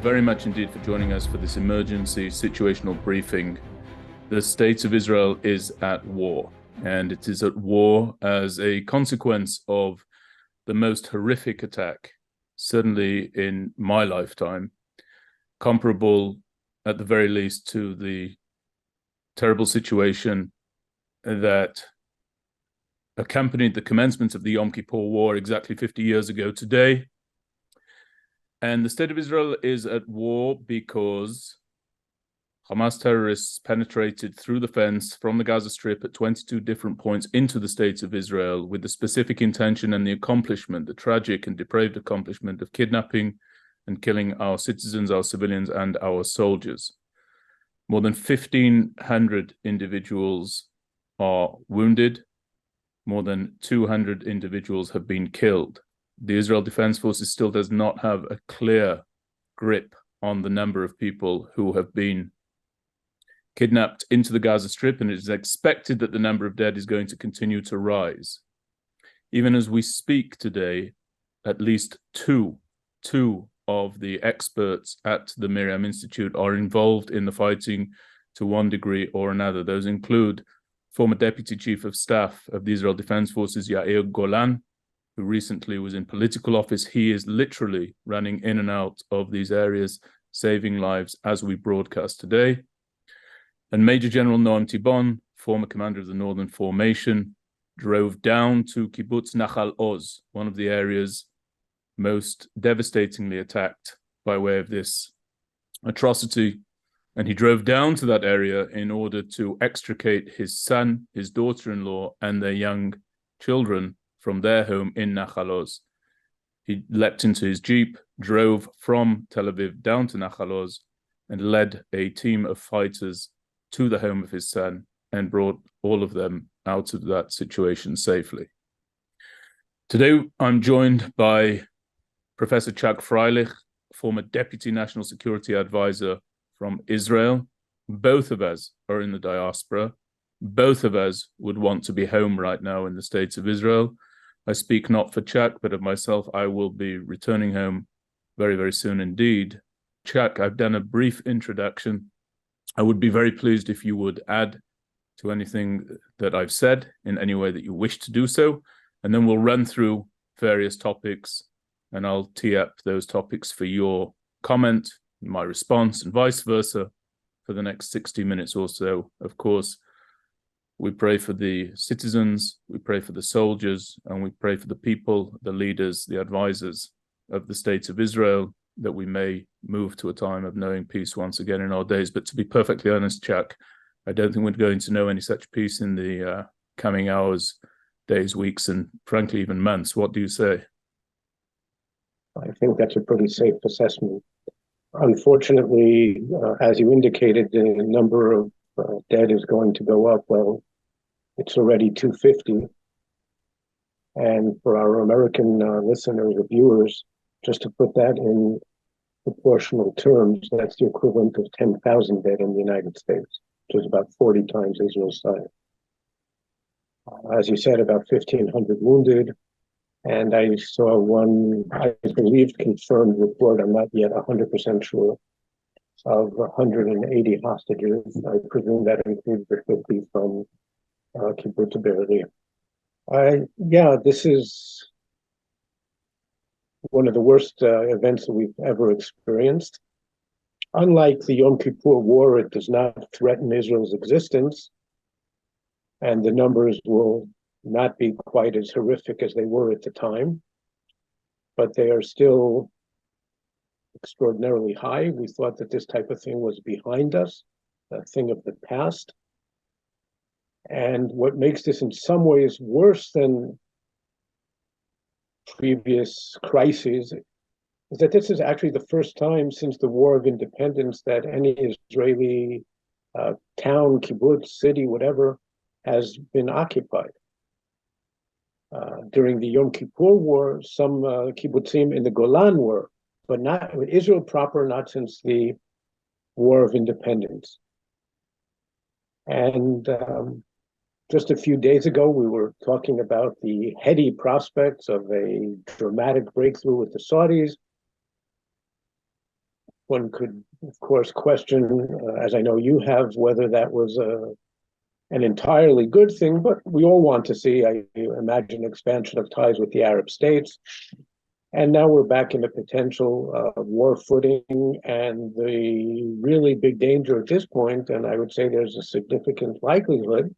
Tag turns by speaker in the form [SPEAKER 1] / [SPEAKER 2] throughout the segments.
[SPEAKER 1] very much indeed for joining us for this emergency situational briefing. The state of Israel is at war, and it is at war as a consequence of the most horrific attack, certainly in my lifetime, comparable at the very least to the terrible situation that accompanied the commencement of the Yom Kippur War exactly 50 years ago today. And the state of Israel is at war because Hamas terrorists penetrated through the fence from the Gaza Strip at 22 different points into the state of Israel with the specific intention and the accomplishment, the tragic and depraved accomplishment of kidnapping and killing our citizens, our civilians, and our soldiers. More than 1,500 individuals are wounded. More than 200 individuals have been killed. The Israel Defense Forces still does not have a clear grip on the number of people who have been kidnapped into the Gaza Strip, and it is expected that the number of dead is going to continue to rise. Even as we speak today, at least two of the experts at the MirYam Institute are involved in the fighting to one degree or another. Those include former Deputy Chief of Staff of the Israel Defense Forces, Yair Golan, who recently was in political office. He is literally running in and out of these areas, saving lives as we broadcast today. And Major General Noam Tibon, former commander of the Northern Formation, drove down to Kibbutz Nachal Oz, one of the areas most devastatingly attacked by way of this atrocity. And he drove down to that area in order to extricate his son, his daughter-in-law, and their young children from their home in Nachal Oz. He leapt into his Jeep, drove from Tel Aviv down to Nachal Oz, and led a team of fighters to the home of his son and brought all of them out of that situation safely. Today, I'm joined by Professor Chuck Freilich, former Deputy National Security Advisor from Israel. Both of us are in the diaspora. Both of us would want to be home right now in the States of Israel. I speak not for Chuck, but of myself. I will be returning home very, very soon indeed. Chuck, I've done a brief introduction. I would be very pleased if you would add to anything that I've said in any way that you wish to do so, and then we'll run through various topics, and I'll tee up those topics for your comment, my response, and vice versa for the next 60 minutes or so. Of course, we pray for the citizens, we pray for the soldiers, and we pray for the people, the leaders, the advisors of the state of Israel, that we may move to a time of knowing peace once again in our days. But to be perfectly honest, Chuck, I don't think we're going to know any such peace in the coming hours, days, weeks, and frankly, even months. What do you say?
[SPEAKER 2] I think that's a pretty safe assessment. Unfortunately, as you indicated, the number of dead is going to go up. Well, it's already 250. And for our American listeners or viewers, just to put that in proportional terms, that's the equivalent of 10,000 dead in the United States, which is about 40 times Israel's size. As you said, about 1,500 wounded. And I saw one, I believe, confirmed report, I'm not yet 100% sure, of 180 hostages. I presume that includes the 50 from Kibbutz Be'eri. Yeah, this is one of the worst events that we've ever experienced. Unlike the Yom Kippur War, it does not threaten Israel's existence, and the numbers will not be quite as horrific as they were at the time, but they are still extraordinarily high. We thought that this type of thing was behind us, a thing of the past. And what makes this in some ways worse than previous crises is that this is actually the first time since the War of Independence that any Israeli town, kibbutz, city, whatever, has been occupied. During the Yom Kippur War, some kibbutzim in the Golan were, but not Israel proper, not since the War of Independence. And just a few days ago, we were talking about the heady prospects of a dramatic breakthrough with the Saudis. one could, of course, question, as I know you have, whether that was an entirely good thing, but we all want to see, I imagine, expansion of ties with the Arab states. And now we're back in the potential war footing, and the really big danger at this point, and I would say there's a significant likelihood,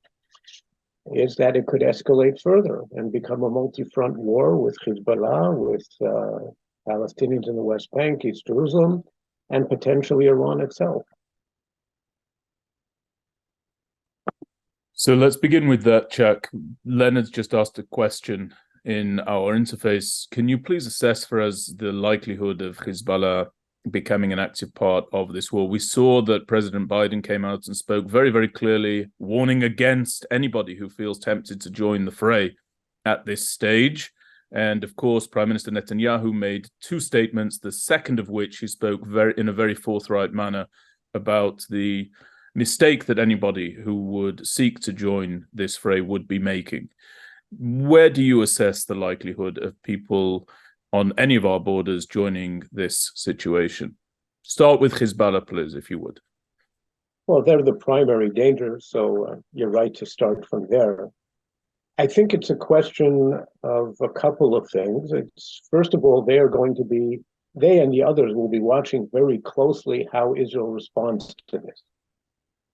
[SPEAKER 2] is that it could escalate further and become a multi-front war with Hezbollah, with Palestinians in the West Bank, East Jerusalem, and potentially Iran itself.
[SPEAKER 1] So let's begin with that, Chuck. Leonard's just asked a question in our interface. Can you please assess for us the likelihood of Hezbollah becoming an active part of this war? We saw that President Biden came out and spoke very, very clearly, warning against anybody who feels tempted to join the fray at this stage. And of course, Prime Minister Netanyahu made two statements, the second of which he spoke in a very forthright manner about the mistake that anybody who would seek to join this fray would be making. Where do you assess the likelihood of people on any of our borders joining this situation? Start with Hezbollah, please, if you would.
[SPEAKER 2] Well, they're the primary danger, so you're right to start from there. I think it's a question of a couple of things. It's, first of all, they and the others will be watching very closely how Israel responds to this.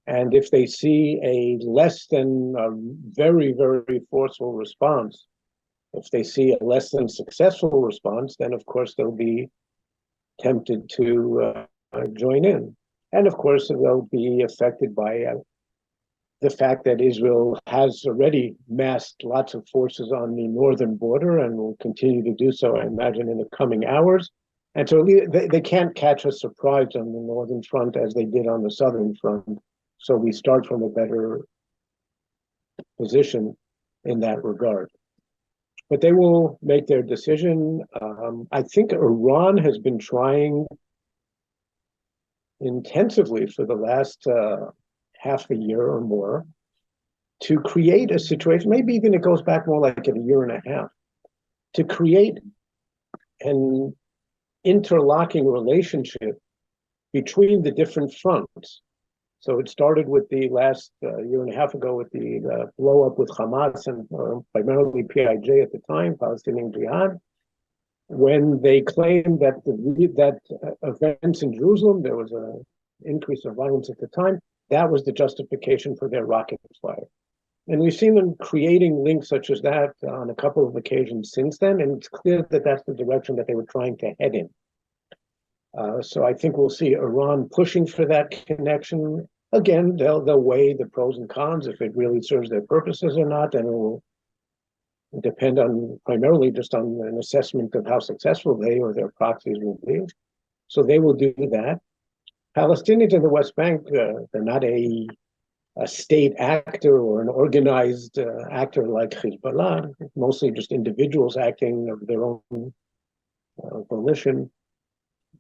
[SPEAKER 2] And if they see a less than a very, very forceful response, if they see a less than successful response, then of course they'll be tempted to join in. And of course they'll be affected by the fact that Israel has already massed lots of forces on the northern border and will continue to do so, I imagine, in the coming hours. And so they can't catch a surprise on the northern front as they did on the southern front. So we start from a better position in that regard. But they will make their decision. I think Iran has been trying intensively for the last half a year or more to create a situation, maybe even it goes back more like a year and a half, to create an interlocking relationship between the different fronts. So it started with the last year and a half ago with the blow up with Hamas and primarily PIJ at the time, Palestinian Jihad, when they claimed that events in Jerusalem, there was an increase of violence at the time, that was the justification for their rocket fire. And we've seen them creating links such as that on a couple of occasions since then, and it's clear that that's the direction that they were trying to head in. So I think we'll see Iran pushing for that connection. Again, they'll weigh the pros and cons if it really serves their purposes or not, and it will depend on primarily just on an assessment of how successful they or their proxies will be. So they will do that. Palestinians in the West Bank, they're not a state actor or an organized actor like Hezbollah, mostly just individuals acting of their own volition.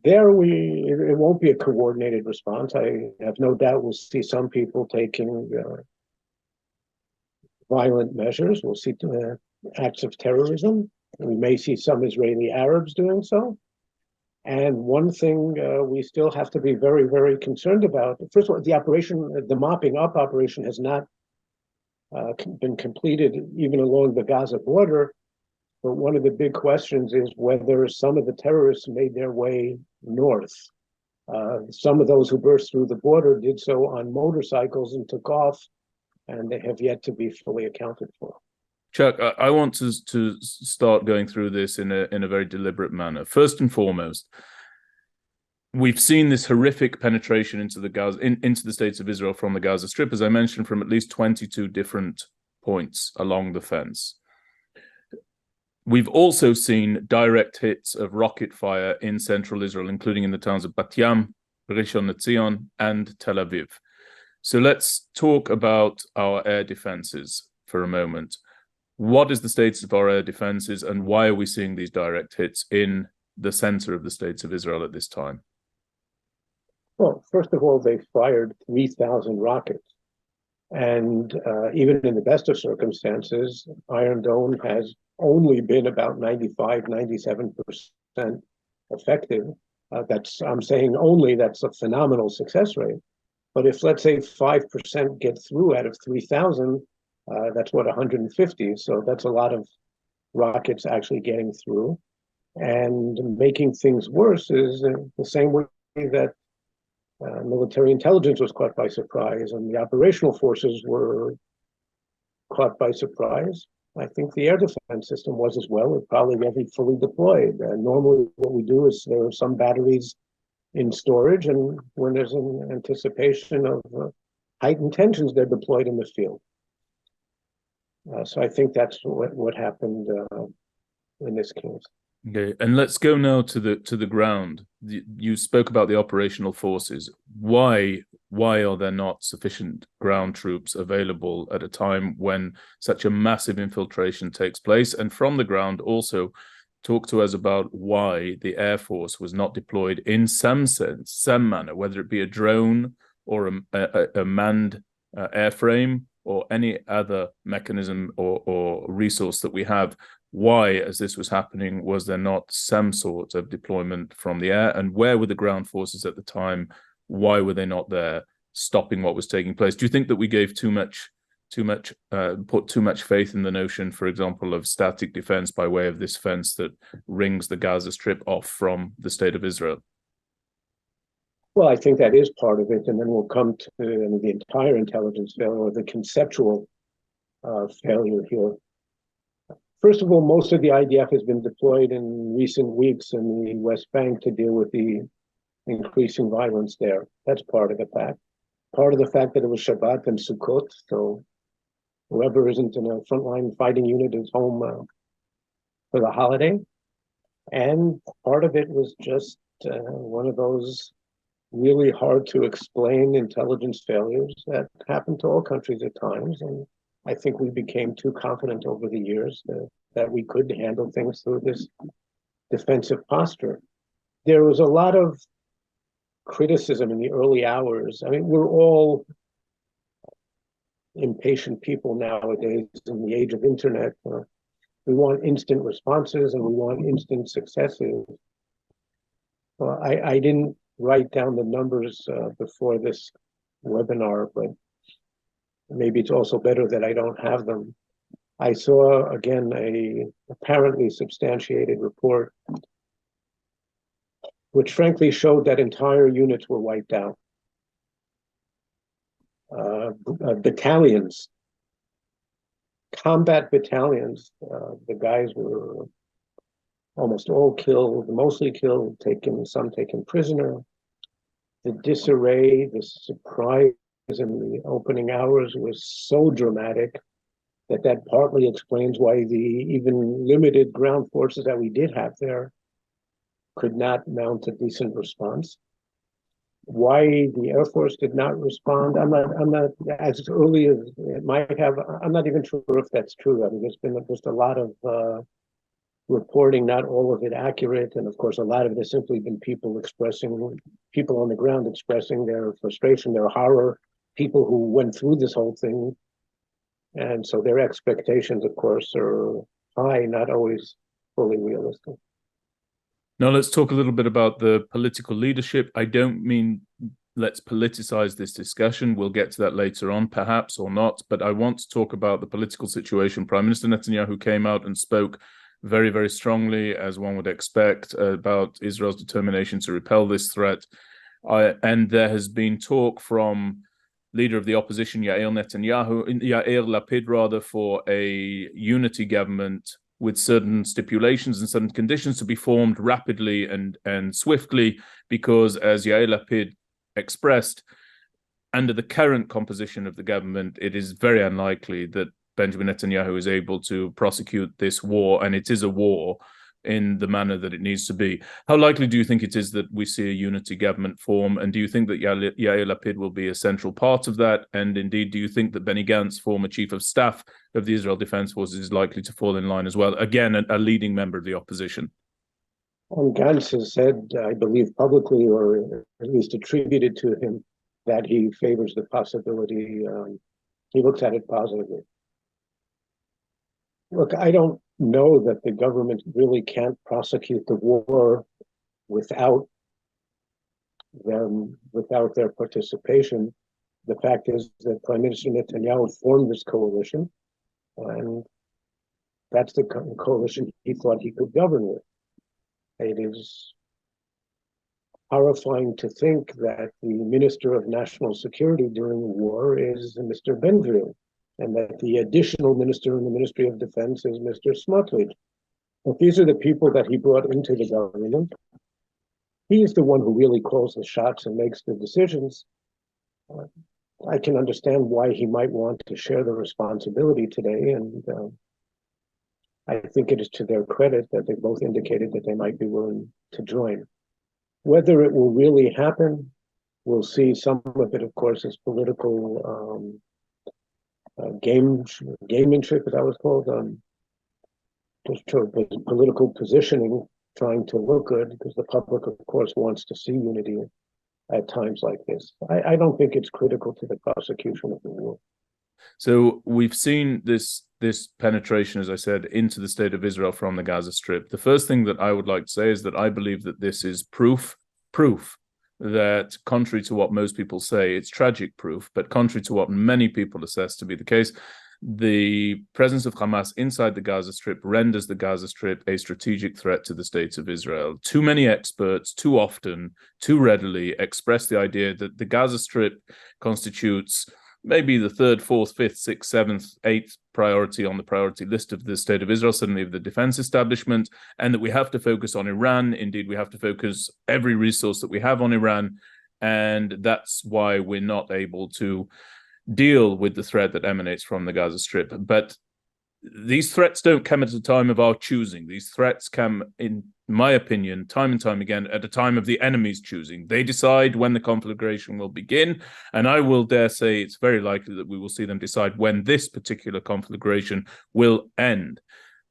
[SPEAKER 2] There, it won't be a coordinated response. I have no doubt we'll see some people taking violent measures. We'll see acts of terrorism. We may see some Israeli Arabs doing so. And one thing we still have to be very, very concerned about, first of all, the mopping up operation has not been completed even along the Gaza border. But one of the big questions is whether some of the terrorists made their way north. Some of those who burst through the border did so on motorcycles and took off, and they have yet to be fully accounted for.
[SPEAKER 1] Chuck, I want to start going through this in a very deliberate manner. First and foremost, we've seen this horrific penetration into the states of Israel from the Gaza Strip, as I mentioned, from at least 22 different points along the fence. We've also seen direct hits of rocket fire in central Israel, including in the towns of Bat Yam, Rishon LeZion, and Tel Aviv. So let's talk about our air defenses for a moment. What is the status of our air defenses, and why are we seeing these direct hits in the center of the states of Israel at this time?
[SPEAKER 2] Well, first of all, they fired 3,000 rockets. And even in the best of circumstances, Iron Dome has only been about 95, 97% effective. I'm saying only that's a phenomenal success rate. But if, let's say, 5% get through out of 3,000, that's what, 150. So that's a lot of rockets actually getting through. And making things worse is the same way that military intelligence was caught by surprise and the operational forces were caught by surprise. I think the air defense system was as well. It probably wasn't fully deployed. Normally, what we do is there are some batteries in storage, and when there's an anticipation of heightened tensions, they're deployed in the field. So I think that's what happened in this case.
[SPEAKER 1] Okay, and let's go now to the ground. You spoke about the operational forces. Why are there not sufficient ground troops available at a time when such a massive infiltration takes place? And from the ground, also talk to us about why the Air Force was not deployed in some sense, some manner, whether it be a drone or a manned airframe or any other mechanism or resource that we have. Why, as this was happening, was there not some sort of deployment from the air? And where were the ground forces at the time? Why were they not there, stopping what was taking place? Do you think that we gave put too much faith in the notion, for example, of static defense by way of this fence that rings the Gaza Strip off from the state of Israel?
[SPEAKER 2] Well, I think that is part of it, and then we'll come to the entire intelligence failure or the conceptual failure here. First of all, most of the IDF has been deployed in recent weeks in the West Bank to deal with the increasing violence there. That's part of the fact. Part of the fact that it was Shabbat and Sukkot, so whoever isn't in a frontline fighting unit is home for the holiday. And part of it was just one of those really hard to explain intelligence failures that happen to all countries at times. And I think we became too confident over the years that we could handle things through this defensive posture. There was a lot of criticism in the early hours. I mean, we're all impatient people nowadays in the age of internet. We want instant responses and we want instant successes. Well, I didn't write down the numbers before this webinar, but maybe it's also better that I don't have them. I saw, again, a apparently substantiated report, which frankly showed that entire units were wiped out. Battalions, combat battalions, the guys were almost all killed, mostly killed, some taken prisoner. The disarray, the surprise in the opening hours was so dramatic that partly explains why the even limited ground forces that we did have there could not mount a decent response. Why the Air Force did not respond, I'm not as early as it might have. I'm not even sure if that's true. I mean, there's been just a lot of reporting, not all of it accurate, and of course, a lot of it has simply been people on the ground expressing their frustration, their horror, people who went through this whole thing, and so their expectations, of course, are high, not always fully realistic.
[SPEAKER 1] Now, let's talk a little bit about the political leadership. I don't mean let's politicize this discussion. We'll get to that later on, perhaps, or not. But I want to talk about the political situation. Prime Minister Netanyahu came out and spoke very, very strongly, as one would expect, about Israel's determination to repel this threat. And there has been talk from leader of the opposition, Yair Lapid, rather, for a unity government with certain stipulations and certain conditions to be formed rapidly and swiftly, because, as Yair Lapid expressed, under the current composition of the government, it is very unlikely that Benjamin Netanyahu is able to prosecute this war, and it is a war, in the manner that it needs to be. How likely do you think it is that we see a unity government form? And do you think that Yair Lapid will be a central part of that? And indeed, do you think that Benny Gantz, former chief of staff of the Israel Defense Forces, is likely to fall in line as well? Again, a leading member of the opposition.
[SPEAKER 2] And Gantz has said, I believe publicly, or at least attributed to him, that he favors the possibility. He looks at it positively. Look, I don't know that the government really can't prosecute the war without them without their participation. The fact is that Prime Minister Netanyahu formed this coalition, and that's the coalition he thought he could govern with. It is horrifying to think that the Minister of National Security during the war is Mr. Ben-Gvir, and that the additional minister in the Ministry of Defense is Mr. Smotrich. But these are the people that he brought into the government. He is the one who really calls the shots and makes the decisions. I can understand why he might want to share the responsibility today, and I think it is to their credit that they both indicated that they might be willing to join. Whether it will really happen, we'll see. Some of it, of course, is political gamemanship, as that was called, just political positioning, trying to look good, because the public, of course, wants to see unity at times like this. I don't think it's critical to the prosecution of the war.
[SPEAKER 1] So we've seen this penetration, as I said, into the state of Israel from the Gaza Strip. The first thing that I would like to say is that I believe that this is proof that, contrary to what most people say, it's tragic proof, but contrary to what many people assess to be the case, the presence of Hamas inside the Gaza Strip renders the Gaza Strip a strategic threat to the state of Israel. Too many experts, too often, too readily express the idea that the Gaza Strip constitutes maybe the third, fourth, fifth, sixth, seventh, eighth priority on the priority list of the state of Israel, certainly of the defense establishment, and that we have to focus on Iran. Indeed, we have to focus every resource that we have on Iran, and that's why we're not able to deal with the threat that emanates from the Gaza Strip. But these threats don't come at a time of our choosing. These threats come, in my opinion, time and time again, at a time of the enemy's choosing. They decide when the conflagration will begin, and I will dare say it's very likely that we will see them decide when this particular conflagration will end.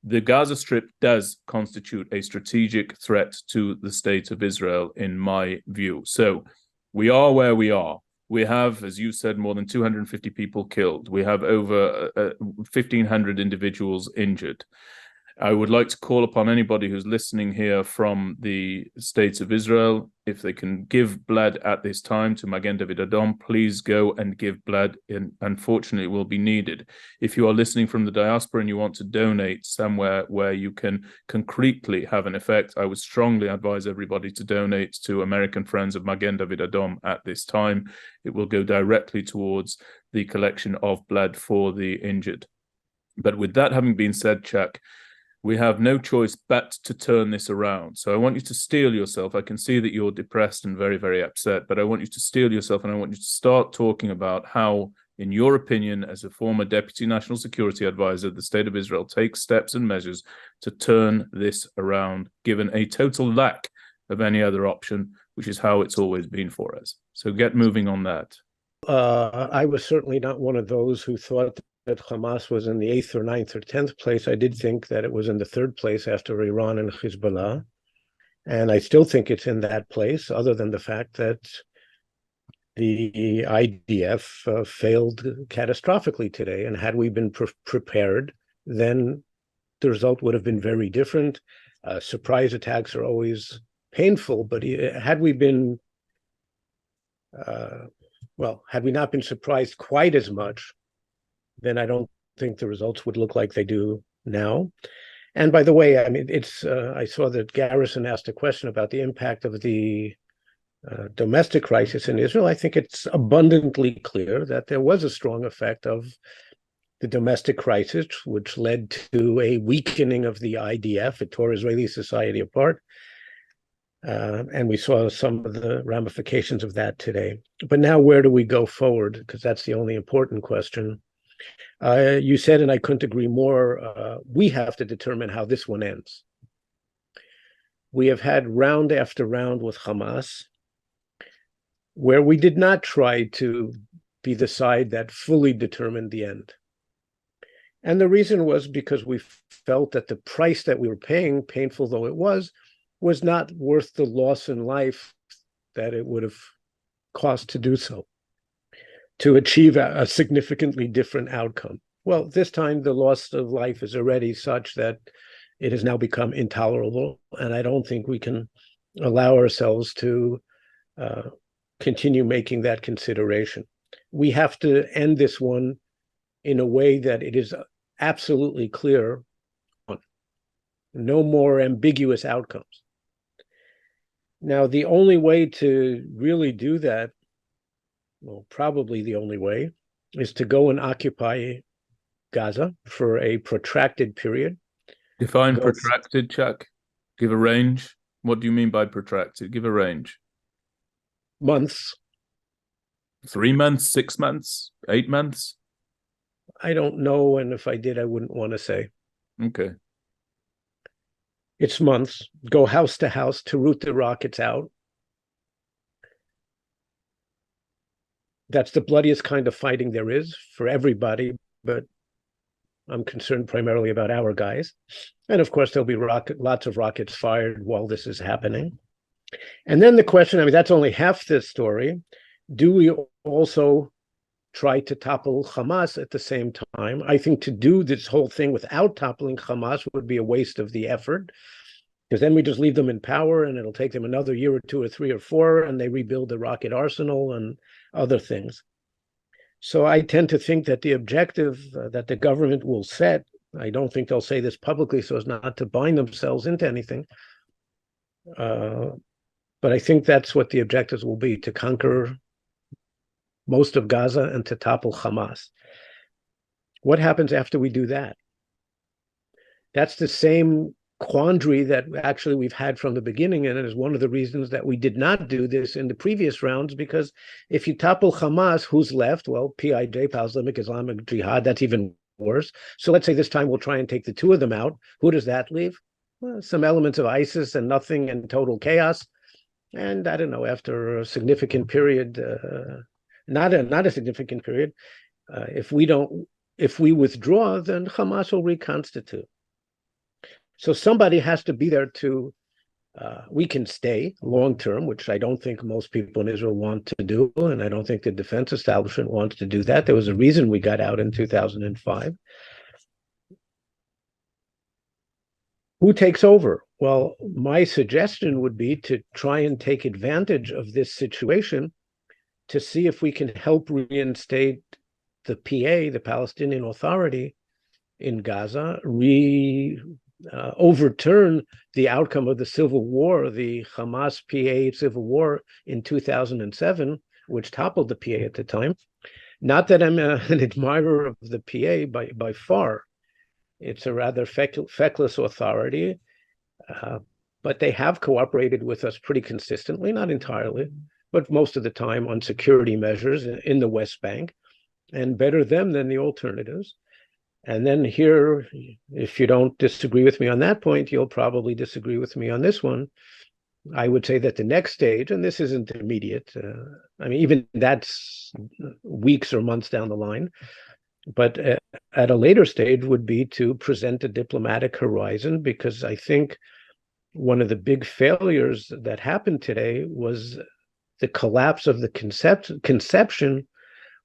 [SPEAKER 1] The Gaza Strip does constitute a strategic threat to the state of Israel, in my view. So we are where we are. We have, as you said, more than 250 people killed. We have over 1,500 individuals injured. I would like to call upon anybody who's listening here from the States of Israel, if they can give blood at this time to Magen David Adom, please go and give blood. And unfortunately, it will be needed. If you are listening from the diaspora and you want to donate somewhere where you can concretely have an effect, I would strongly advise everybody to donate to American Friends of Magen David Adom at this time. It will go directly towards the collection of blood for the injured. But with that having been said, Chuck, we have no choice but to turn this around. So I want you to steel yourself. I can see that you're depressed and very, very upset, but I want you to steel yourself, and I want you to start talking about how, in your opinion, as a former Deputy National Security Advisor, the State of Israel takes steps and measures to turn this around, given a total lack of any other option, which is how it's always been for us. So get moving on that.
[SPEAKER 2] I was certainly not one of those who thought that Hamas was in the 8th or 9th or 10th place. I did think that it was in the 3rd place after Iran and Hezbollah. And I still think it's in that place, other than the fact that the IDF failed catastrophically today. And had we been prepared, then the result would have been very different. Surprise attacks are always painful, but had we been, had we not been surprised quite as much, then I don't think the results would look like they do now. And by the way, I mean, I saw that Garrison asked a question about the impact of the domestic crisis in Israel. I think it's abundantly clear that there was a strong effect of the domestic crisis, which led to a weakening of the IDF. It tore Israeli society apart. And we saw some of the ramifications of that today. But now where do we go forward? Because that's the only important question. You said, and I couldn't agree more, we have to determine how this one ends. We have had round after round with Hamas, where we did not try to be the side that fully determined the end. And the reason was because we felt that the price that we were paying, painful though it was not worth the loss in life that it would have cost to do so, to achieve a significantly different outcome. Well, this time the loss of life is already such that it has now become intolerable, and I don't think we can allow ourselves to continue making that consideration. We have to end this one in a way that it is absolutely clear. No more ambiguous outcomes. Now, the only way to really do that, well, probably the only way, is to go and occupy Gaza for a protracted period.
[SPEAKER 1] Define protracted, Chuck. Give a range. What do you mean by protracted? Give a range.
[SPEAKER 2] Months.
[SPEAKER 1] 3 months, 6 months, 8 months?
[SPEAKER 2] I don't know, and if I did, I wouldn't want to say.
[SPEAKER 1] Okay.
[SPEAKER 2] It's months. Go house to house to root the rockets out. That's the bloodiest kind of fighting there is for everybody, but I'm concerned primarily about our guys. And of course, there'll be lots of rockets fired while this is happening. And then the question, I mean, that's only half the story. Do we also try to topple Hamas at the same time? I think to do this whole thing without toppling Hamas would be a waste of the effort, because then we just leave them in power and it'll take them another year or 2 or 3 or 4, and they rebuild the rocket arsenal and other things. So I tend to think that the objective that the government will set, I don't think they'll say this publicly so as not to bind themselves into anything, but I think that's what the objectives will be, to conquer most of Gaza and to topple Hamas. What happens after we do that? That's the same quandary that actually we've had from the beginning, and it is one of the reasons that we did not do this in the previous rounds, because if you topple Hamas, who's left? Well, PIJ, Islamic Islamic Jihad, that's even worse. So let's say this time we'll try and take the 2 of them out. Who does that leave? Well, some elements of ISIS and nothing and total chaos. And I don't know, after a significant period, not a significant period, if we withdraw, then Hamas will reconstitute. So somebody has to be there to, we can stay long term, which I don't think most people in Israel want to do, and I don't think the defense establishment wants to do that. There was a reason we got out in 2005. Who takes over? Well, my suggestion would be to try and take advantage of this situation to see if we can help reinstate the PA, the Palestinian Authority in Gaza, overturn the outcome of the civil war, the Hamas-PA civil war in 2007, which toppled the PA at the time. Not that I'm an admirer of the PA by far. It's a rather feckless authority, but they have cooperated with us pretty consistently, not entirely, but most of the time on security measures in the West Bank, and better them than the alternatives. And then here, if you don't disagree with me on that point, you'll probably disagree with me on this one. I would say that the next stage, and this isn't immediate, I mean, even that's weeks or months down the line, but at a later stage would be to present a diplomatic horizon, because I think one of the big failures that happened today was the collapse of the conception,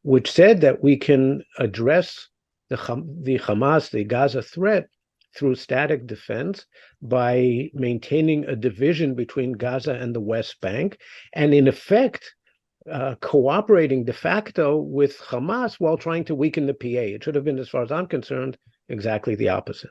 [SPEAKER 2] which said that we can address the Hamas, the Gaza threat, through static defense by maintaining a division between Gaza and the West Bank, and in effect, cooperating de facto with Hamas while trying to weaken the PA. It should have been, as far as I'm concerned, exactly the opposite.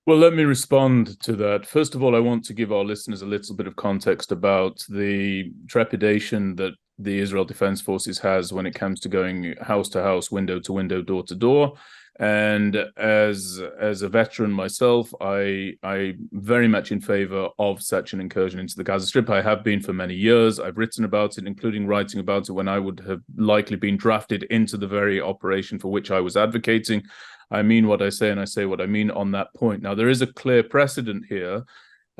[SPEAKER 1] Well, let me respond to that. First of all, I want to give our listeners a little bit of context about the trepidation that the Israel Defense Forces has when it comes to going house to house, window to window, door to door. And as a veteran myself, I'm very much in favor of such an incursion into the Gaza Strip. I have been for many years. I've written about it, including writing about it when I would have likely been drafted into the very operation for which I was advocating. I mean what I say, and I say what I mean on that point. Now, there is a clear precedent here,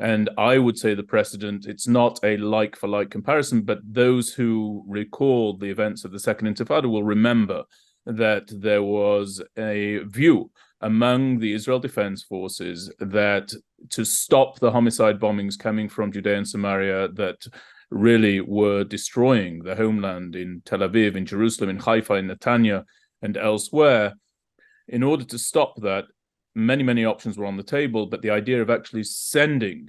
[SPEAKER 1] and I would say the precedent, it's not a like-for-like comparison, but those who recall the events of the Second Intifada will remember that there was a view among the Israel Defense Forces that to stop the homicide bombings coming from Judea and Samaria that really were destroying the homeland in Tel Aviv, in Jerusalem, in Haifa, in Netanya, and elsewhere, in order to stop that, many options were on the table, but the idea of actually sending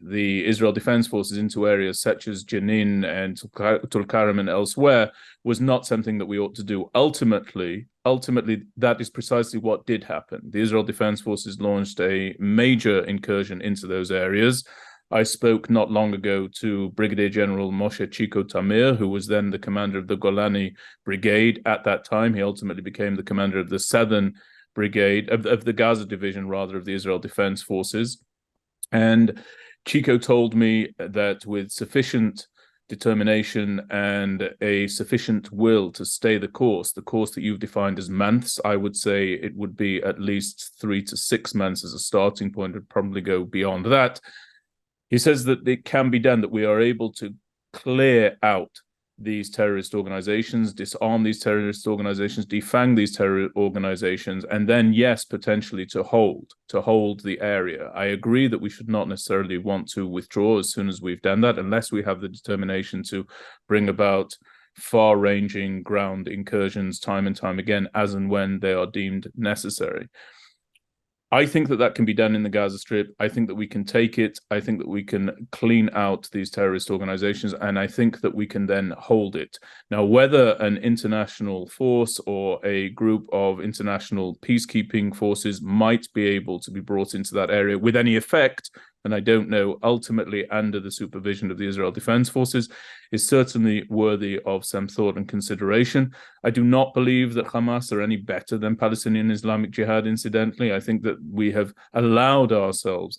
[SPEAKER 1] the Israel Defense Forces into areas such as Jenin and Tulkarem and elsewhere was not something that we ought to do. Ultimately, that is precisely what did happen. The Israel Defense Forces launched a major incursion into those areas. I spoke not long ago to Brigadier General Moshe Chico Tamir, who was then the commander of the Golani Brigade at that time. He ultimately became the commander of the Southern Brigade, of the Gaza Division, rather, of the Israel Defense Forces. And Chico told me that with sufficient determination and a sufficient will to stay the course that you've defined as months, I would say it would be at least 3 to 6 months as a starting point, would probably go beyond that. He says that it can be done, that we are able to clear out these terrorist organizations, disarm these terrorist organizations, defang these terror organizations, and then, yes, potentially to hold the area. I agree that we should not necessarily want to withdraw as soon as we've done that, unless we have the determination to bring about far-ranging ground incursions time and time again, as and when they are deemed necessary. I think that can be done in the Gaza Strip. I think that we can take it. I think that we can clean out these terrorist organizations, and I think that we can then hold it. Now, whether an international force or a group of international peacekeeping forces might be able to be brought into that area with any effect, and I don't know, ultimately under the supervision of the Israel Defense Forces, is certainly worthy of some thought and consideration. I do not believe that Hamas are any better than Palestinian Islamic Jihad, incidentally. I think that we have allowed ourselves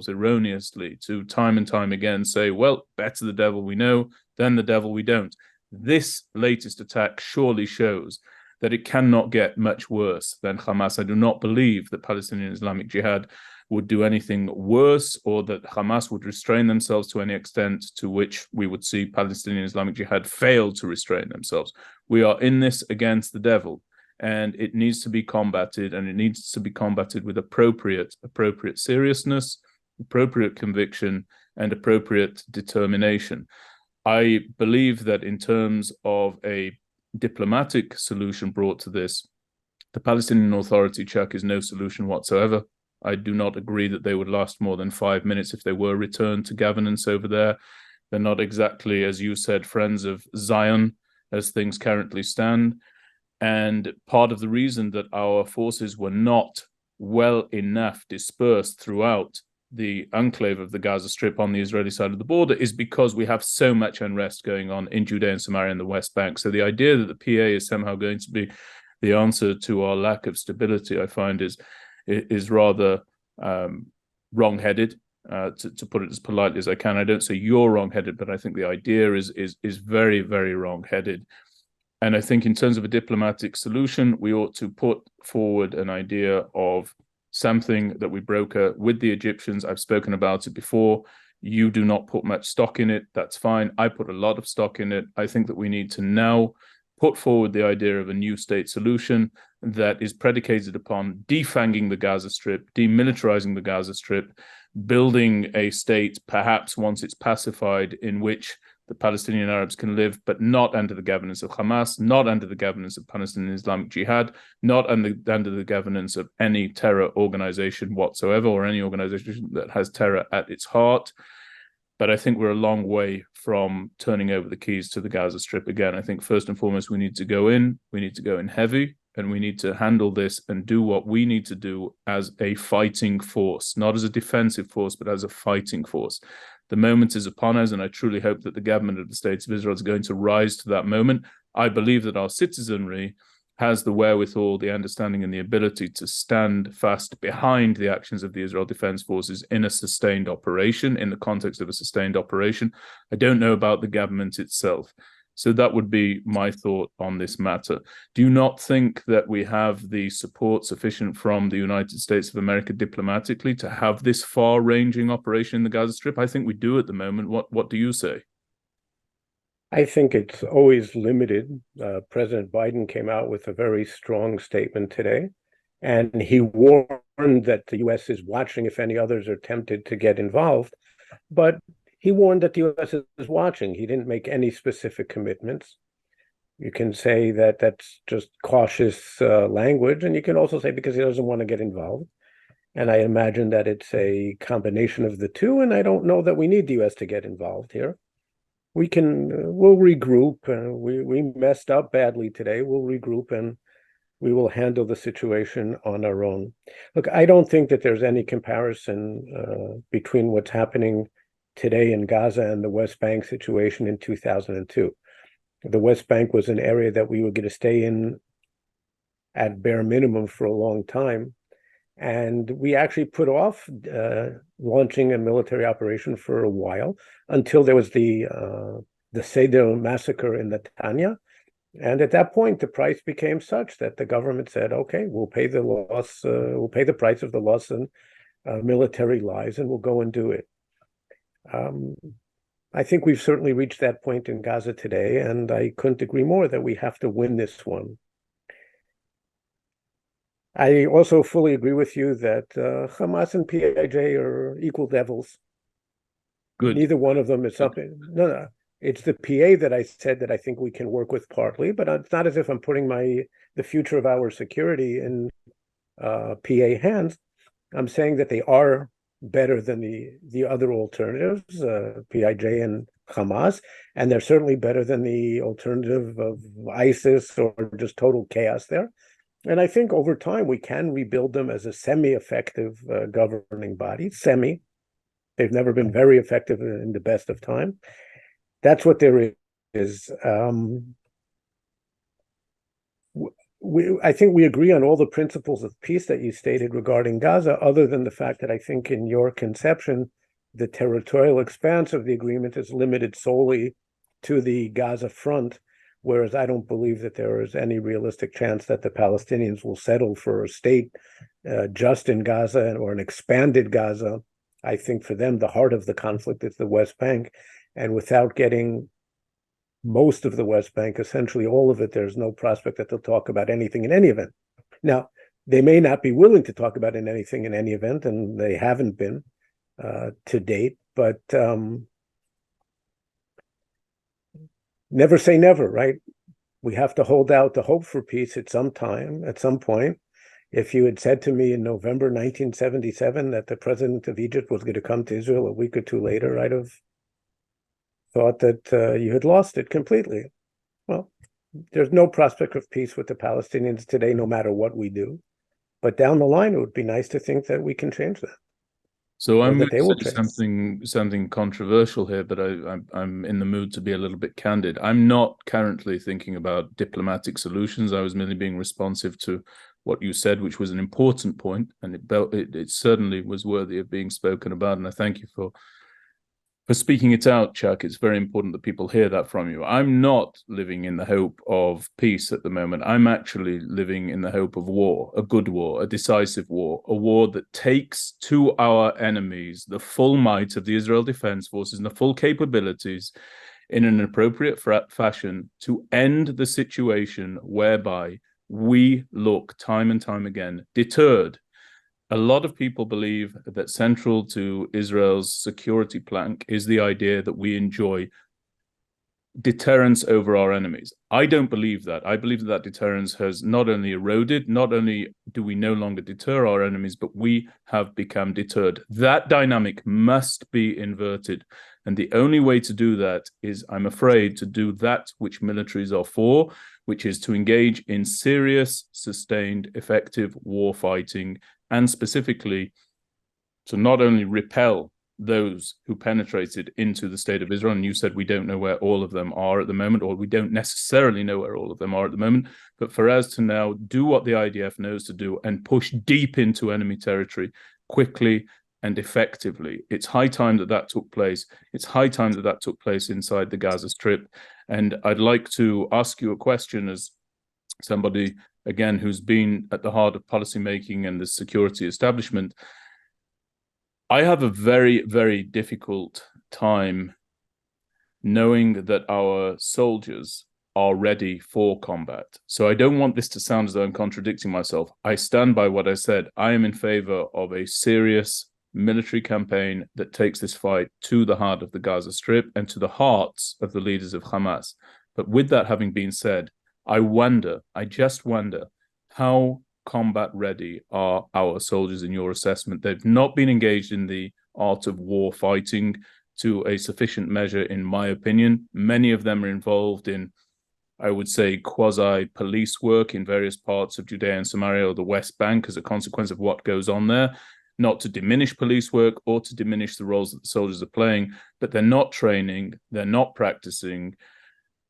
[SPEAKER 1] erroneously to time and time again say, well, better the devil we know than the devil we don't. This latest attack surely shows that it cannot get much worse than Hamas. I do not believe that Palestinian Islamic Jihad would do anything worse, or that Hamas would restrain themselves to any extent to which we would see Palestinian Islamic Jihad fail to restrain themselves. We are in this against the devil, and it needs to be combated, and it needs to be combated with appropriate seriousness, appropriate conviction, and appropriate determination. I believe that in terms of a diplomatic solution brought to this, the Palestinian Authority, Chuck, is no solution whatsoever. I do not agree that they would last more than 5 minutes if they were returned to governance over there. They're not exactly, as you said, friends of Zion as things currently stand. And part of the reason that our forces were not well enough dispersed throughout the enclave of the Gaza Strip on the Israeli side of the border is because we have so much unrest going on in Judea and Samaria and the West Bank. So the idea that the PA is somehow going to be the answer to our lack of stability, I find, is rather wrong-headed, to put it as politely as I can. I don't say you're wrong-headed, but I think the idea is very, very wrong-headed. And I think in terms of a diplomatic solution, we ought to put forward an idea of something that we broker with the Egyptians. I've spoken about it before. You do not put much stock in it. That's fine. I put a lot of stock in it. I think that we need to now put forward the idea of a new state solution that is predicated upon defanging the Gaza Strip, demilitarizing the Gaza Strip, building a state, perhaps once it's pacified, in which the Palestinian Arabs can live, but not under the governance of Hamas, not under the governance of Palestinian Islamic Jihad, not under the governance of any terror organization whatsoever, or any organization that has terror at its heart. But I think we're a long way from turning over the keys to the Gaza Strip again. I think first and foremost, we need to go in heavy, and we need to handle this and do what we need to do as a fighting force, not as a defensive force, but as a fighting force. The moment is upon us, and I truly hope that the government of the States of Israel is going to rise to that moment. I believe that our citizenry has the wherewithal, the understanding, and the ability to stand fast behind the actions of the Israel Defense Forces in a sustained operation, in the context of a sustained operation. I don't know about the government itself. So that would be my thought on this matter. Do you not think that we have the support sufficient from the United States of America diplomatically to have this far-ranging operation in the Gaza Strip? I think we do at the moment. What do you say?
[SPEAKER 2] I think it's always limited. President Biden came out with a very strong statement today, and he warned that the U.S. is watching if any others are tempted to get involved. But he warned that the U.S. is watching. He didn't make any specific commitments. You can say that that's just cautious language, and you can also say because he doesn't want to get involved. And I imagine that it's a combination of the two, and I don't know that we need the U.S. to get involved here. We'll regroup. We messed up badly today. We'll regroup and we will handle the situation on our own. Look, I don't think that there's any comparison between what's happening today in Gaza and the West Bank situation in 2002. The West Bank was an area that we were going to stay in at bare minimum for a long time. And we actually put off launching a military operation for a while until there was the Seder massacre in Netanya. And at that point, the price became such that the government said, okay, we'll pay the loss, we'll pay the price of the loss in military lives, and we'll go and do it. I think we've certainly reached that point in Gaza today, and I couldn't agree more that we have to win this one. I also fully agree with you that Hamas and PIJ are equal devils.
[SPEAKER 1] Good.
[SPEAKER 2] Neither one of them is something. No. It's the PA that I said that I think we can work with partly, but it's not as if I'm putting the future of our security in PA hands. I'm saying that they are better than the other alternatives, PIJ and Hamas, and they're certainly better than the alternative of ISIS or just total chaos there. And I think over time we can rebuild them as a semi-effective governing body. They've never been very effective in the best of time. That's what there is. I think we agree on all the principles of peace that you stated regarding Gaza, other than the fact that I think in your conception, the territorial expanse of the agreement is limited solely to the Gaza front, whereas I don't believe that there is any realistic chance that the Palestinians will settle for a state just in Gaza or an expanded Gaza. I think for them, the heart of the conflict is the West Bank. And without getting most of the West Bank, essentially all of it, there's no prospect that they'll talk about anything in any event. Now, they may not be willing to talk about anything in any event, and they haven't been to date, but never say never, right? We have to hold out the hope for peace at some time, at some point. If you had said to me in November 1977 that the president of Egypt was going to come to Israel a week or two later, I'd have thought that you had lost it completely. Well, there's no prospect of peace with the Palestinians today, no matter what we do. But down the line, it would be nice to think that we can change that.
[SPEAKER 1] So I'm going to say something controversial here, but I'm in the mood to be a little bit candid. I'm not currently thinking about diplomatic solutions. I was merely being responsive to what you said, which was an important point, and it certainly was worthy of being spoken about. And I thank you for speaking it out, Chuck. It's very important that people hear that from you. I'm not living in the hope of peace at the moment. I'm actually living in the hope of war, a good war, a decisive war, a war that takes to our enemies the full might of the Israel Defense Forces and the full capabilities in an appropriate fashion to end the situation whereby we look time and time again deterred. A lot of people believe that central to Israel's security plank is the idea that we enjoy deterrence over our enemies. I don't believe that. I believe that deterrence has not only eroded, not only do we no longer deter our enemies, but we have become deterred. That dynamic must be inverted. And the only way to do that is, I'm afraid, to do that which militaries are for, which is to engage in serious, sustained, effective war fighting, and specifically to not only repel those who penetrated into the state of Israel, and you said we don't know where all of them are at the moment, or we don't necessarily know where all of them are at the moment, but for us to now do what the IDF knows to do and push deep into enemy territory quickly and effectively. It's high time that that took place. It's high time that that took place inside the Gaza Strip. And I'd like to ask you a question as somebody, again, who's been at the heart of policymaking and the security establishment. I have a very, very difficult time knowing that our soldiers are ready for combat. So I don't want this to sound as though I'm contradicting myself. I stand by what I said. I am in favor of a serious military campaign that takes this fight to the heart of the Gaza Strip and to the hearts of the leaders of Hamas. But with that having been said, I just wonder, how combat ready are our soldiers in your assessment? They've not been engaged in the art of war fighting to a sufficient measure, in my opinion. Many of them are involved in, I would say, quasi-police work in various parts of Judea and Samaria or the West Bank as a consequence of what goes on there. Not to diminish police work or to diminish the roles that the soldiers are playing, but they're not training, they're not practicing.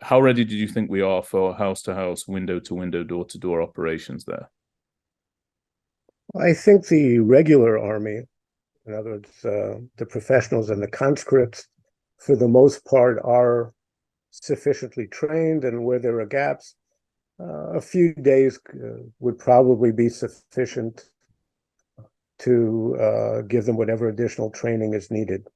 [SPEAKER 1] How ready do you think we are for house-to-house, window-to-window, door-to-door operations there?
[SPEAKER 2] I think the regular army, in other words, the professionals and the conscripts, for the most part, are sufficiently trained, and where there are gaps, a few days would probably be sufficient to give them whatever additional training is needed.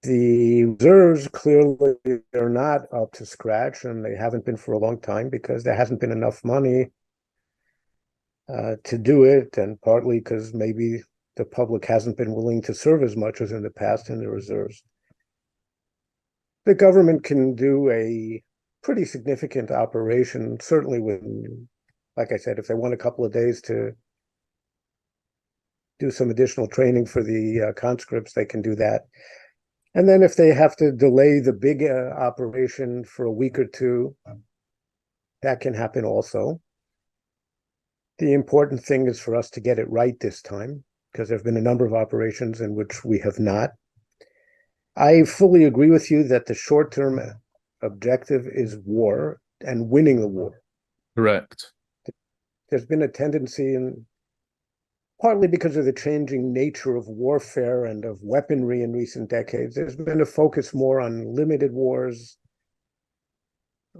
[SPEAKER 2] The reserves clearly are not up to scratch, and they haven't been for a long time because there hasn't been enough money to do it, and partly because maybe the public hasn't been willing to serve as much as in the past in the reserves. The government can do a pretty significant operation, certainly when, like I said, if they want a couple of days to do some additional training for the conscripts, they can do that. And then if they have to delay the big operation for a week or two, that can happen also. The important thing is for us to get it right this time, because there have been a number of operations in which we have not. I fully agree with you that the short-term objective is war and winning the war.
[SPEAKER 1] Correct.
[SPEAKER 2] There's been a tendency, and partly because of the changing nature of warfare and of weaponry in recent decades, there's been a focus more on limited wars,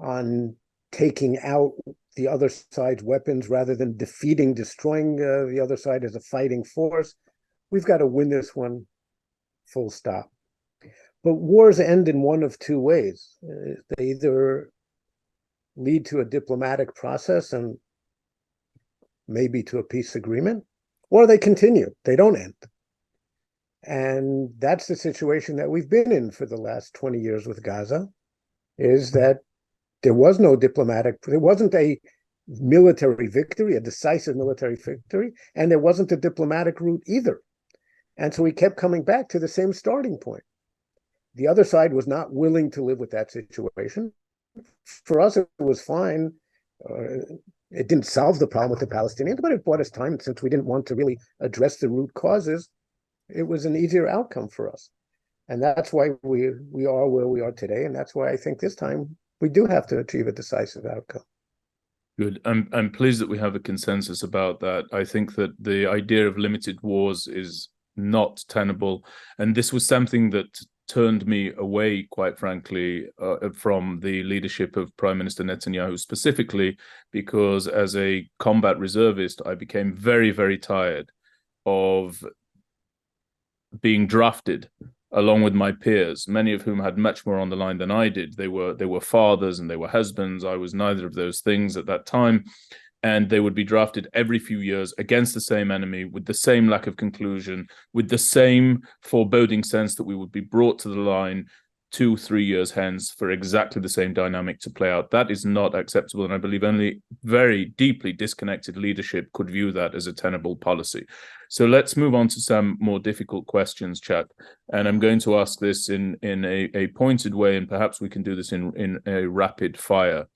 [SPEAKER 2] on taking out the other side's weapons rather than destroying the other side as a fighting force. We've got to win this one, full stop. But wars end in one of two ways. They either lead to a diplomatic process and maybe to a peace agreement, or they continue. They don't end. And that's the situation that we've been in for the last 20 years with Gaza, is that there was no there wasn't a military victory, a decisive military victory, and there wasn't a diplomatic route either. And so we kept coming back to the same starting point. The other side was not willing to live with that situation. For us, it was fine. It didn't solve the problem with the Palestinians, but it bought us time. Since we didn't want to really address the root causes, it was an easier outcome for us. And that's why we are where we are today. And that's why I think this time we do have to achieve a decisive outcome.
[SPEAKER 1] Good. I'm pleased that we have a consensus about that. I think that the idea of limited wars is not tenable. And this was something that turned me away, quite frankly, from the leadership of Prime Minister Netanyahu, specifically because as a combat reservist, I became very, very tired of being drafted along with my peers, many of whom had much more on the line than I did. They were fathers and they were husbands. I was neither of those things at that time. And they would be drafted every few years against the same enemy, with the same lack of conclusion, with the same foreboding sense that we would be brought to the line 2-3 years hence for exactly the same dynamic to play out. That is not acceptable. And I believe only very deeply disconnected leadership could view that as a tenable policy. So let's move on to some more difficult questions, Chuck. And I'm going to ask this in a pointed way, and perhaps we can do this in a rapid fire.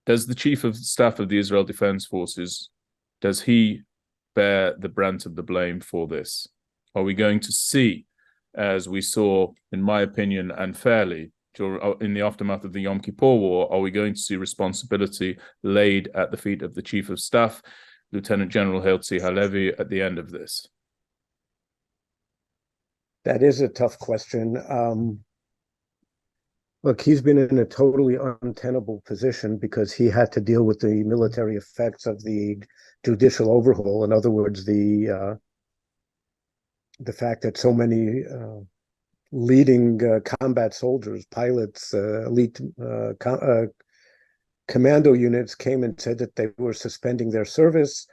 [SPEAKER 1] Does the Chief of Staff of the Israel Defense Forces, does he bear the brunt of the blame for this? Are we going to see, as we saw, in my opinion, unfairly, in the aftermath of the Yom Kippur War, are we going to see responsibility laid at the feet of the Chief of Staff, Lieutenant General Herzi Halevi, at the end of this?
[SPEAKER 2] That is a tough question. Look, he's been in a totally untenable position because he had to deal with the military effects of the judicial overhaul. In other words, the fact that so many leading combat soldiers, pilots, elite commando units came and said that they were suspending their service.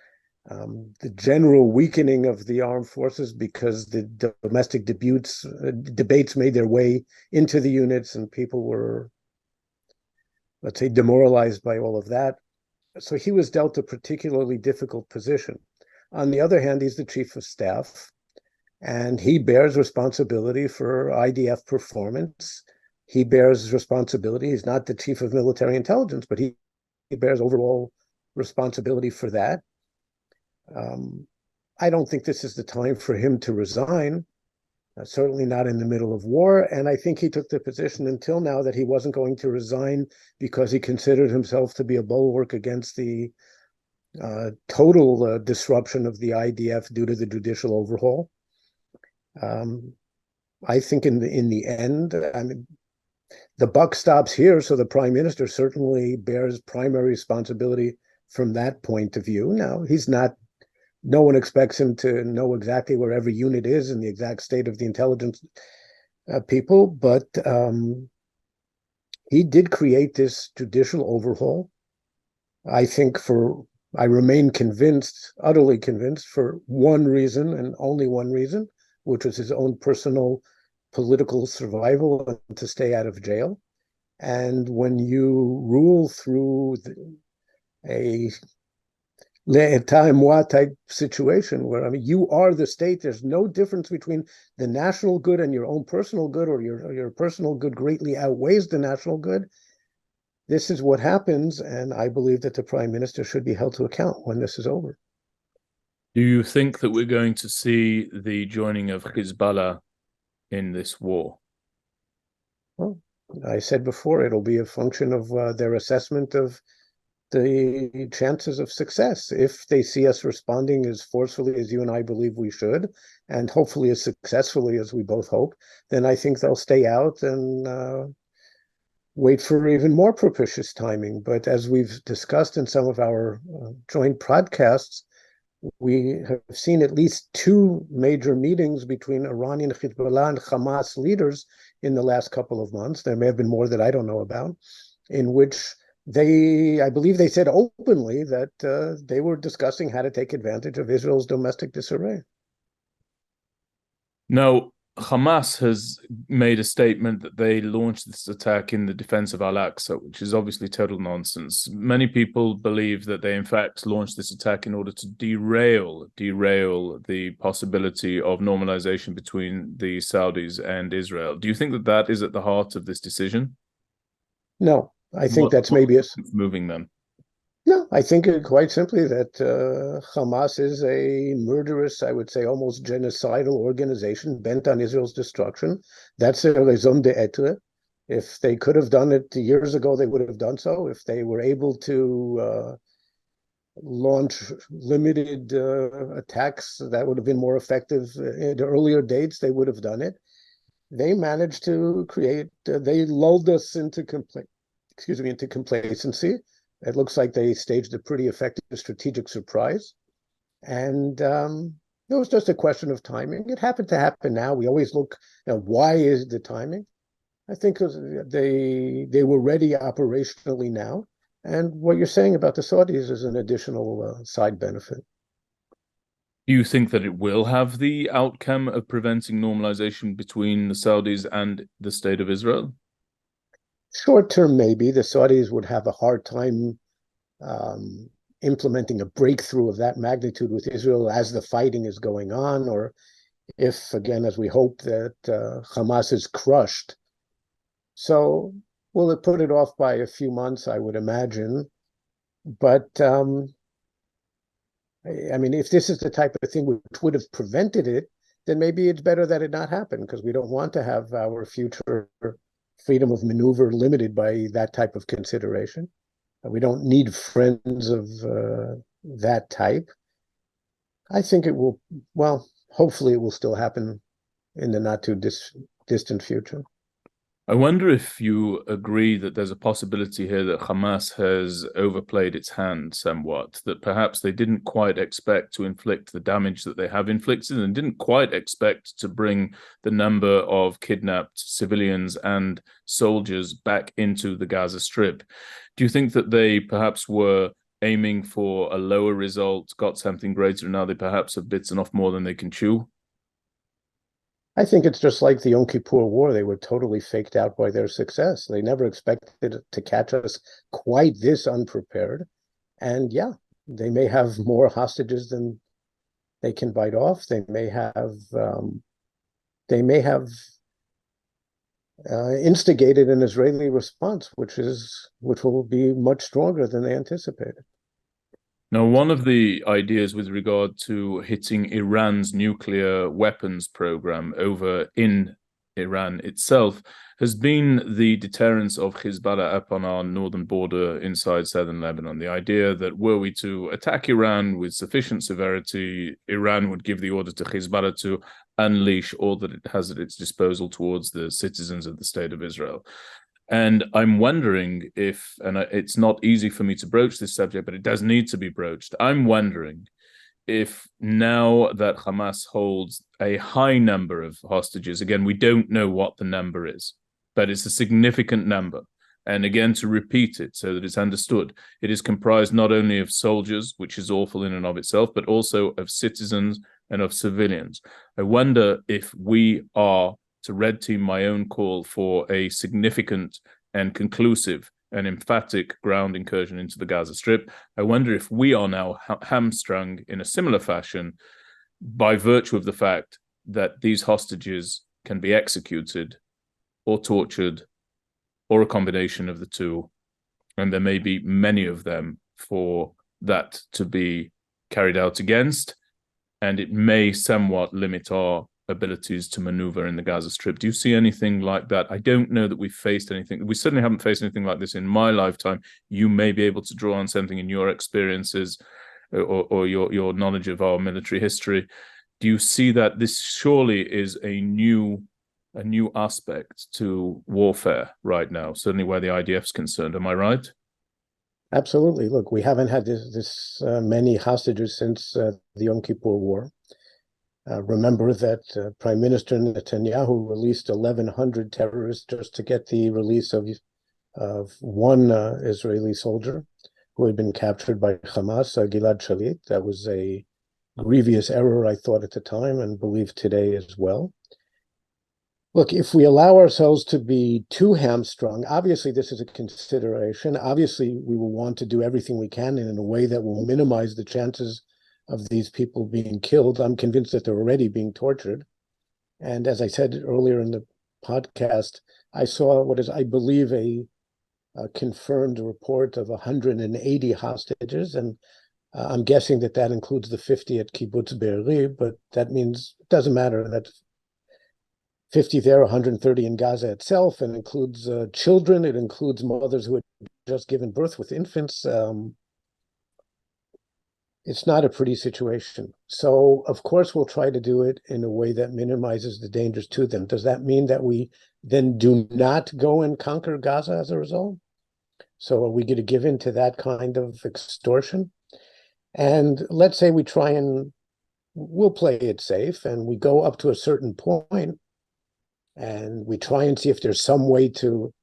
[SPEAKER 2] the general weakening of the armed forces because the domestic debates made their way into the units and people were, let's say, demoralized by all of that. So he was dealt a particularly difficult position. On the other hand, he's the chief of staff, and he bears responsibility for IDF performance. He bears responsibility. He's not the chief of military intelligence, but he bears overall responsibility for that. I don't think this is the time for him to resign, certainly not in the middle of war. And I think he took the position until now that he wasn't going to resign because he considered himself to be a bulwark against the total disruption of the IDF due to the judicial overhaul. I think in the end, I mean, the buck stops here, so the prime minister certainly bears primary responsibility from that point of view. Now, no one expects him to know exactly where every unit is and the exact state of the intelligence people, but he did create this judicial overhaul. I remain convinced, utterly convinced, for one reason and only one reason, which was his own personal political survival and to stay out of jail. And when you rule through a l'état et moi type situation where, I mean, you are the state, there's no difference between the national good and your own personal good, or your personal good greatly outweighs the national good. This is what happens, and I believe that the prime minister should be held to account when this is over.
[SPEAKER 1] Do you think that we're going to see the joining of Hezbollah in this war?
[SPEAKER 2] Well, I said before, it'll be a function of their assessment of the chances of success. If they see us responding as forcefully as you and I believe we should, and hopefully as successfully as we both hope, then I think they'll stay out and wait for even more propitious timing. But as we've discussed in some of our joint podcasts, we have seen at least two major meetings between Iranian Hezbollah and Hamas leaders in the last couple of months. There may have been more that I don't know about, in which I believe they said openly that they were discussing how to take advantage of Israel's domestic disarray.
[SPEAKER 1] Now, Hamas has made a statement that they launched this attack in the defense of Al-Aqsa, which is obviously total nonsense. Many people believe that they in fact launched this attack in order to derail the possibility of normalization between the Saudis and Israel. Do you think that that is at the heart of this decision?
[SPEAKER 2] No, I think that's maybe
[SPEAKER 1] moving them.
[SPEAKER 2] No, I think quite simply that Hamas is a murderous, I would say almost genocidal organization bent on Israel's destruction. That's their raison d'etre. If they could have done it years ago, they would have done so. If they were able to launch limited attacks that would have been more effective at earlier dates, they would have done it. They managed to they lulled us into complacency. It looks like they staged a pretty effective strategic surprise. And it was just a question of timing. It happened to happen now. We always look at why is the timing? I think they were ready operationally now. And what you're saying about the Saudis is an additional side benefit.
[SPEAKER 1] Do you think that it will have the outcome of preventing normalization between the Saudis and the state of Israel?
[SPEAKER 2] Short term, maybe. The Saudis would have a hard time implementing a breakthrough of that magnitude with Israel as the fighting is going on, or if, again, as we hope, that Hamas is crushed. So will it put it off by a few months? I would imagine. But I mean, if this is the type of thing which would have prevented it, then maybe it's better that it not happen, because we don't want to have our future freedom of maneuver limited by that type of consideration. We don't need friends of that type. I think it will, well, hopefully it will still happen in the not too distant future.
[SPEAKER 1] I wonder if you agree that there's a possibility here that Hamas has overplayed its hand somewhat, that perhaps they didn't quite expect to inflict the damage that they have inflicted and didn't quite expect to bring the number of kidnapped civilians and soldiers back into the Gaza Strip. Do you think that they perhaps were aiming for a lower result, got something greater, and now they perhaps have bitten off more than they can chew?
[SPEAKER 2] I think it's just like the Yom Kippur War. They were totally faked out by their success. They never expected to catch us quite this unprepared. And yeah, they may have more hostages than they can bite off. They may have instigated an Israeli response, which will be much stronger than they anticipated.
[SPEAKER 1] Now, one of the ideas with regard to hitting Iran's nuclear weapons program over in Iran itself has been the deterrence of Hezbollah up on our northern border inside southern Lebanon. The idea that were we to attack Iran with sufficient severity, Iran would give the order to Hezbollah to unleash all that it has at its disposal towards the citizens of the state of Israel. And I'm wondering if, and it's not easy for me to broach this subject, but it does need to be broached. I'm wondering if now that Hamas holds a high number of hostages, again, we don't know what the number is, but it's a significant number. And again, to repeat it so that it's understood, it is comprised not only of soldiers, which is awful in and of itself, but also of citizens and of civilians. I wonder if we are, to red team my own call for a significant and conclusive and emphatic ground incursion into the Gaza Strip, I wonder if we are now hamstrung in a similar fashion by virtue of the fact that these hostages can be executed or tortured or a combination of the two, and there may be many of them for that to be carried out against, and it may somewhat limit our abilities to maneuver in the Gaza Strip. Do you see anything like that? I don't know that we've faced anything. We certainly haven't faced anything like this in my lifetime. You may be able to draw on something in your experiences or your knowledge of our military history. Do you see that this surely is a new aspect to warfare right now, certainly where the IDF is concerned? Am I right?
[SPEAKER 2] Absolutely. Look, we haven't had this many hostages since the Yom Kippur War. Remember that Prime Minister Netanyahu released 1,100 terrorists just to get the release of one Israeli soldier who had been captured by Hamas, Gilad Shalit. That was a grievous error, I thought at the time, and believe today as well. Look, if we allow ourselves to be too hamstrung, obviously this is a consideration. Obviously, we will want to do everything we can in a way that will minimize the chances of these people being killed. I'm convinced that they're already being tortured. And as I said earlier in the podcast, I saw what is, I believe, a confirmed report of 180 hostages. And I'm guessing that includes the 50 at Kibbutz Be'eri, but that means it doesn't matter. That's 50 there, 130 in Gaza itself, and includes children. It includes mothers who had just given birth with infants. It's not a pretty situation. So, of course, we'll try to do it in a way that minimizes the dangers to them. Does that mean that we then do not go and conquer Gaza as a result? So are we going to give in to that kind of extortion? And let's say we try and we'll play it safe and we go up to a certain point and we try and see if there's some way to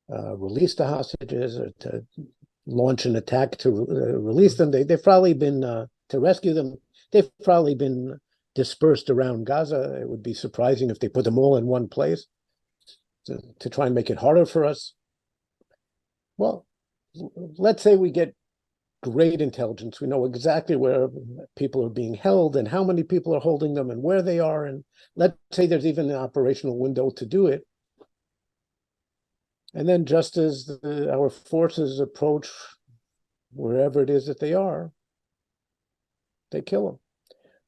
[SPEAKER 2] release the hostages or to launch an attack to release them. They've probably been, to rescue them, they've probably been dispersed around Gaza. It would be surprising if they put them all in one place to try and make it harder for us. Well, let's say we get great intelligence. We know exactly where people are being held and how many people are holding them and where they are. And let's say there's even an operational window to do it. And then just as our forces approach wherever it is that they are, they kill them.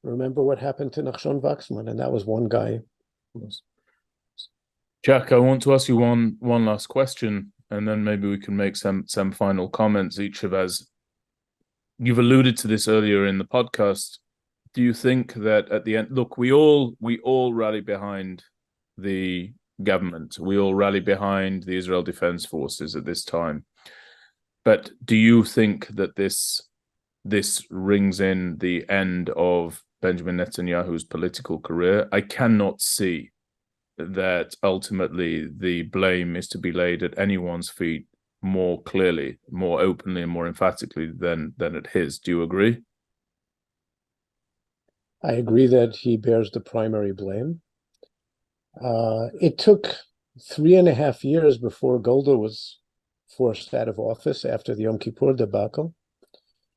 [SPEAKER 2] Remember what happened to Nachshon Wachsman, and that was one guy.
[SPEAKER 1] Jack, I want to ask you one last question, and then maybe we can make some final comments, each of us. You've alluded to this earlier in the podcast. Do you think that at the end, look, we all rally behind the government. We all rally behind the Israel Defense Forces at this time. But do you think that this rings in the end of Benjamin Netanyahu's political career? I cannot see that ultimately the blame is to be laid at anyone's feet more clearly, more openly, and more emphatically than at his. Do you agree?
[SPEAKER 2] I agree that he bears the primary blame. It took 3.5 years before Golda was forced out of office after the Yom Kippur debacle.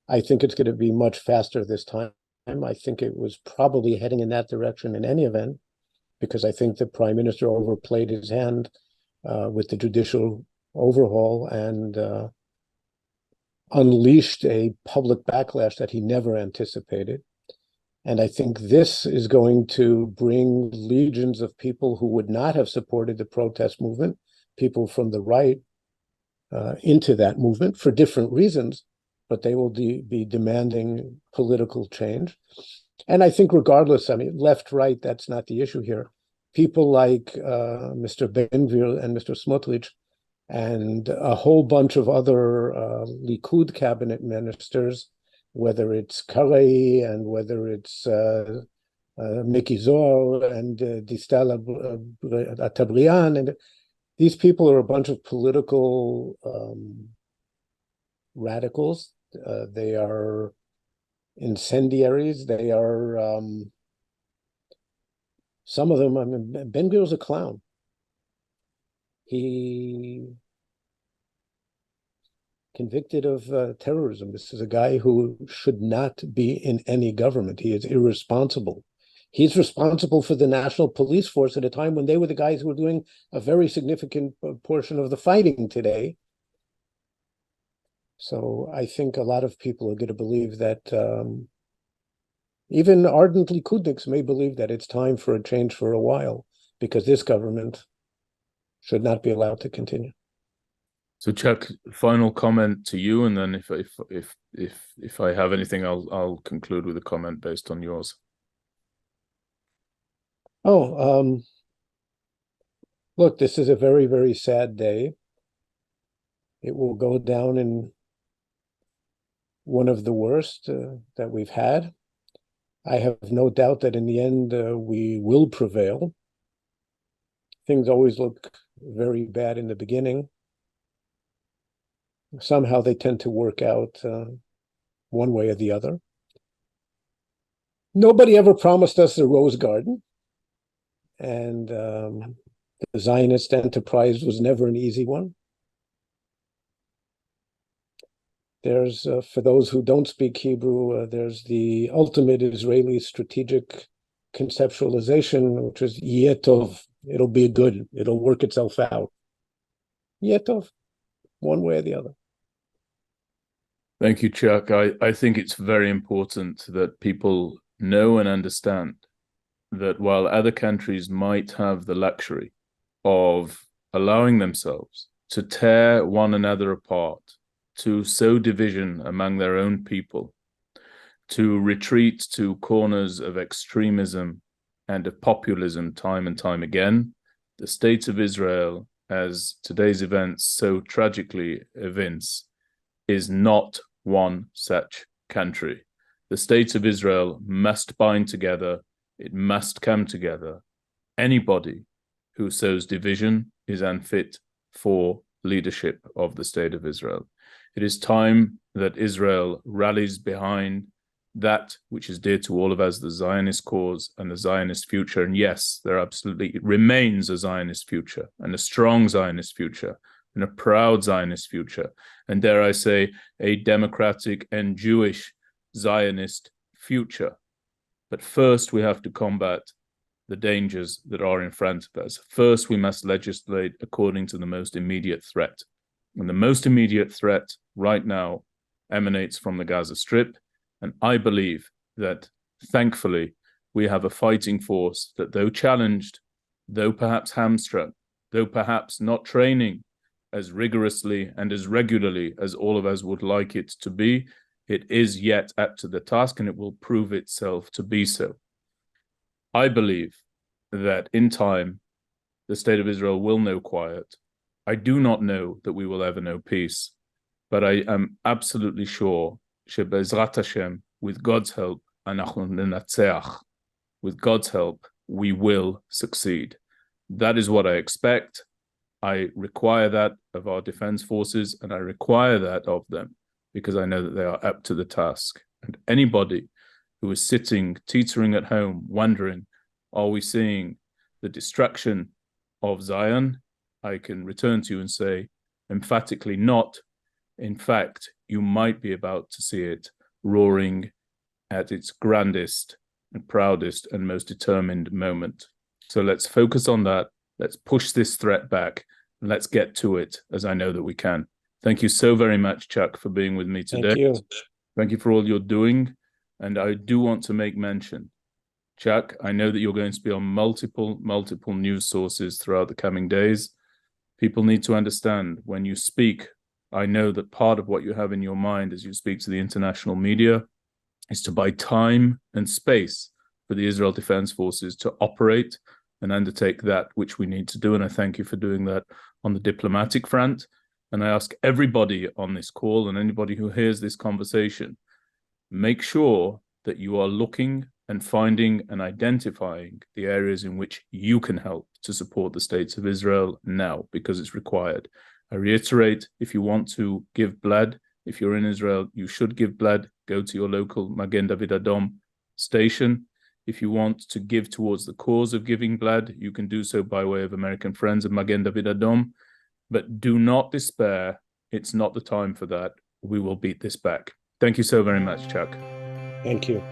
[SPEAKER 2] I think it's going to be much faster this time. I think it was probably heading in that direction in any event, because I think the prime minister overplayed his hand with the judicial overhaul and unleashed a public backlash that he never anticipated. And I think this is going to bring legions of people who would not have supported the protest movement, people from the right, into that movement for different reasons, but they will be demanding political change. And I think regardless, I mean, left, right, that's not the issue here. People like Mr. Ben-Gvir and Mr. Smotrich and a whole bunch of other Likud cabinet ministers, whether it's Karei and whether it's Miki Zohar and Distal Atabrian, and these people are a bunch of political radicals. They are incendiaries. They are, some of them, I mean, Ben-Gvir is a clown. He convicted of terrorism. This is a guy who should not be in any government. He is irresponsible. He's responsible for the National Police Force at a time when they were the guys who were doing a very significant portion of the fighting today. So I think a lot of people are going to believe that even ardent Likudniks may believe that it's time for a change for a while, because this government should not be allowed to continue.
[SPEAKER 1] So, Chuck, final comment to you, and then if I have anything, I'll conclude with a comment based on yours.
[SPEAKER 2] Look, this is a very, very sad day. It will go down in one of the worst that we've had. I have no doubt that in the end we will prevail. Things always look very bad in the beginning. Somehow they tend to work out one way or the other. Nobody ever promised us a rose garden. And the Zionist enterprise was never an easy one. There's, for those who don't speak Hebrew, there's the ultimate Israeli strategic conceptualization, which is Yeh Tov. It'll be good. It'll work itself out. Yeh Tov, one way or the other.
[SPEAKER 1] Thank you, Chuck. I think it's very important that people know and understand that while other countries might have the luxury of allowing themselves to tear one another apart, to sow division among their own people, to retreat to corners of extremism and of populism time and time again, the state of Israel, as today's events so tragically evince, is not one such country. The state of Israel must bind together. It must come together. Anybody who sows division is unfit for leadership of the state of Israel. It is time that Israel rallies behind that which is dear to all of us, the Zionist cause and the Zionist future. And yes, there absolutely remains a Zionist future, and a strong Zionist future, and a proud Zionist future, and dare I say, a democratic and Jewish Zionist future. But first, we have to combat the dangers that are in front of us. First, we must legislate according to the most immediate threat. And the most immediate threat right now emanates from the Gaza Strip. And I believe that, thankfully, we have a fighting force that, though challenged, though perhaps hamstrung, though perhaps not training as rigorously and as regularly as all of us would like it to be, it is yet up to the task, and it will prove itself to be so. I believe that in time, the state of Israel will know quiet. I do not know that we will ever know peace, but I am absolutely sure, Be'ezrat Hashem, with God's help, anachnu nenatzeach. With God's help, we will succeed. That is what I expect. I require that of our defense forces, and I require that of them because I know that they are up to the task. And anybody who is sitting, teetering at home, wondering, are we seeing the destruction of Zion? I can return to you and say, emphatically not. In fact, you might be about to see it roaring at its grandest and proudest and most determined moment. So let's focus on that. Let's push this threat back, and let's get to it, as I know that we can. Thank you so very much, Chuck, for being with me today.
[SPEAKER 2] Thank you.
[SPEAKER 1] Thank you for all you're doing. And I do want to make mention, Chuck, I know that you're going to be on multiple news sources throughout the coming days. People need to understand when you speak, I know that part of what you have in your mind as you speak to the international media is to buy time and space for the Israel Defense Forces to operate and undertake that which we need to do. And I thank you for doing that on the diplomatic front. And I ask everybody on this call and anybody who hears this conversation, make sure that you are looking and finding and identifying the areas in which you can help to support the states of Israel now, because it's required. I reiterate, if you want to give blood, if you're in Israel, you should give blood. Go to your local Magen David Adom station. If you want to give towards the cause of giving blood, you can do so by way of American Friends of Magen David Adom. But do not despair. It's not the time for that. We will beat this back. Thank you so very much, Chuck.
[SPEAKER 2] Thank you.